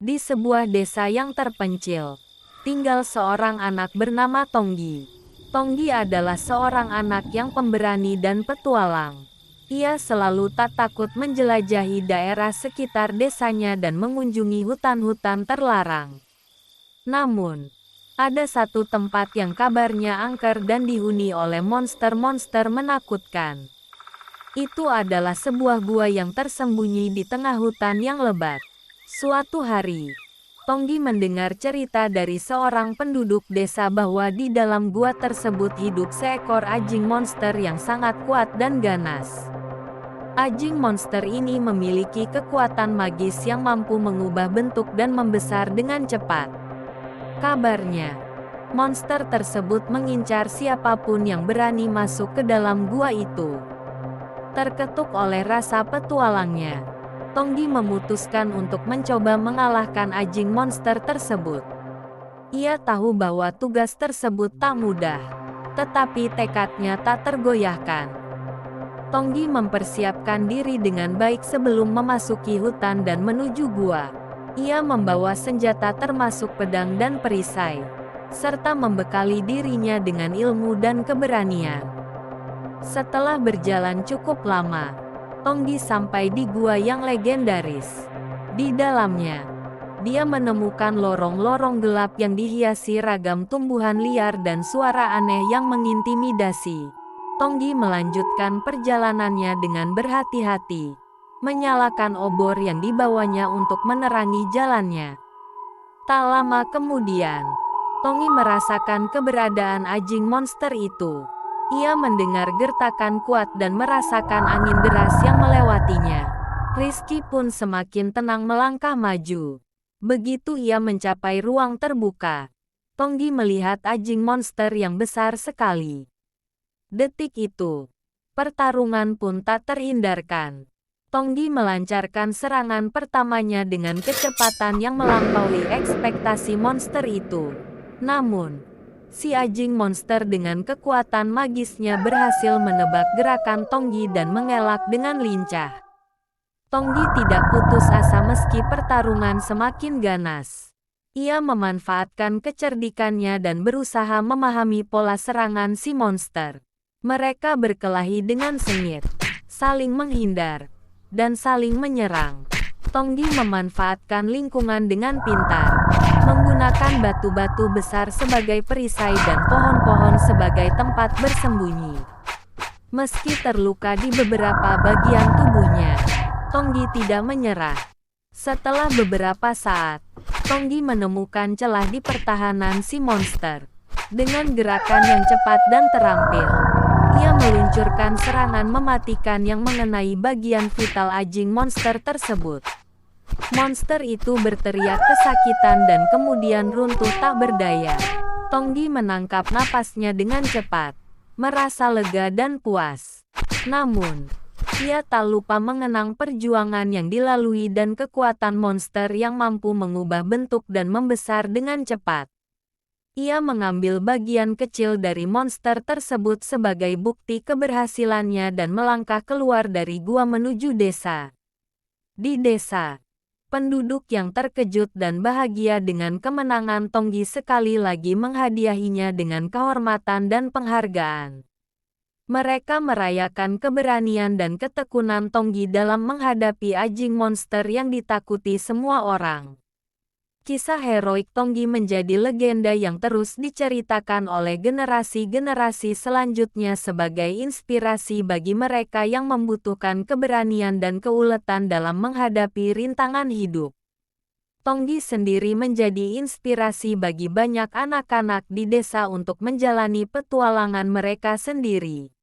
Di sebuah desa yang terpencil, tinggal seorang anak bernama Tonggi. Tonggi adalah seorang anak yang pemberani dan petualang. Ia selalu tak takut menjelajahi daerah sekitar desanya dan mengunjungi hutan-hutan terlarang. Namun, ada satu tempat yang kabarnya angker dan dihuni oleh monster-monster menakutkan. Itu adalah sebuah gua yang tersembunyi di tengah hutan yang lebat. Suatu hari, Tonggi mendengar cerita dari seorang penduduk desa bahwa di dalam gua tersebut hidup seekor anjing monster yang sangat kuat dan ganas. Anjing monster ini memiliki kekuatan magis yang mampu mengubah bentuk dan membesar dengan cepat. Kabarnya, monster tersebut mengincar siapapun yang berani masuk ke dalam gua itu. Terketuk oleh rasa petualangnya, Tonggi memutuskan untuk mencoba mengalahkan anjing monster tersebut. Ia tahu bahwa tugas tersebut tak mudah, tetapi tekadnya tak tergoyahkan. Tonggi mempersiapkan diri dengan baik sebelum memasuki hutan dan menuju gua. Ia membawa senjata termasuk pedang dan perisai, serta membekali dirinya dengan ilmu dan keberanian. Setelah berjalan cukup lama, Tonggi sampai di gua yang legendaris. Di dalamnya, dia menemukan lorong-lorong gelap yang dihiasi ragam tumbuhan liar dan suara aneh yang mengintimidasi. Tonggi melanjutkan perjalanannya dengan berhati-hati, menyalakan obor yang dibawanya untuk menerangi jalannya. Tak lama kemudian, Tonggi merasakan keberadaan anjing monster itu. Ia mendengar gertakan kuat dan merasakan angin deras yang melewatinya. Rizky pun semakin tenang melangkah maju. Begitu ia mencapai ruang terbuka, Tonggi melihat anjing monster yang besar sekali. Detik itu, pertarungan pun tak terhindarkan. Tonggi melancarkan serangan pertamanya dengan kecepatan yang melampaui ekspektasi monster itu. Namun, si anjing monster dengan kekuatan magisnya berhasil menebak gerakan Tonggi dan mengelak dengan lincah. Tonggi tidak putus asa meski pertarungan semakin ganas. Ia memanfaatkan kecerdikannya dan berusaha memahami pola serangan si monster. Mereka berkelahi dengan sengit, saling menghindar, dan saling menyerang. Tonggi memanfaatkan lingkungan dengan pintar, menggunakan batu-batu besar sebagai perisai dan pohon-pohon sebagai tempat bersembunyi. Meski terluka di beberapa bagian tubuhnya, Tonggi tidak menyerah. Setelah beberapa saat, Tonggi menemukan celah di pertahanan si monster. Dengan gerakan yang cepat dan terampil, ia meluncurkan serangan mematikan yang mengenai bagian vital anjing monster tersebut. Monster itu berteriak kesakitan dan kemudian runtuh tak berdaya. Tonggi menangkap napasnya dengan cepat, merasa lega dan puas. Namun, ia tak lupa mengenang perjuangan yang dilalui dan kekuatan monster yang mampu mengubah bentuk dan membesar dengan cepat. Ia mengambil bagian kecil dari monster tersebut sebagai bukti keberhasilannya dan melangkah keluar dari gua menuju desa. Di desa, penduduk yang terkejut dan bahagia dengan kemenangan Tonggi sekali lagi menghadiahinya dengan kehormatan dan penghargaan. Mereka merayakan keberanian dan ketekunan Tonggi dalam menghadapi anjing monster yang ditakuti semua orang. Kisah heroik Tonggi menjadi legenda yang terus diceritakan oleh generasi-generasi selanjutnya sebagai inspirasi bagi mereka yang membutuhkan keberanian dan keuletan dalam menghadapi rintangan hidup. Tonggi sendiri menjadi inspirasi bagi banyak anak-anak di desa untuk menjalani petualangan mereka sendiri.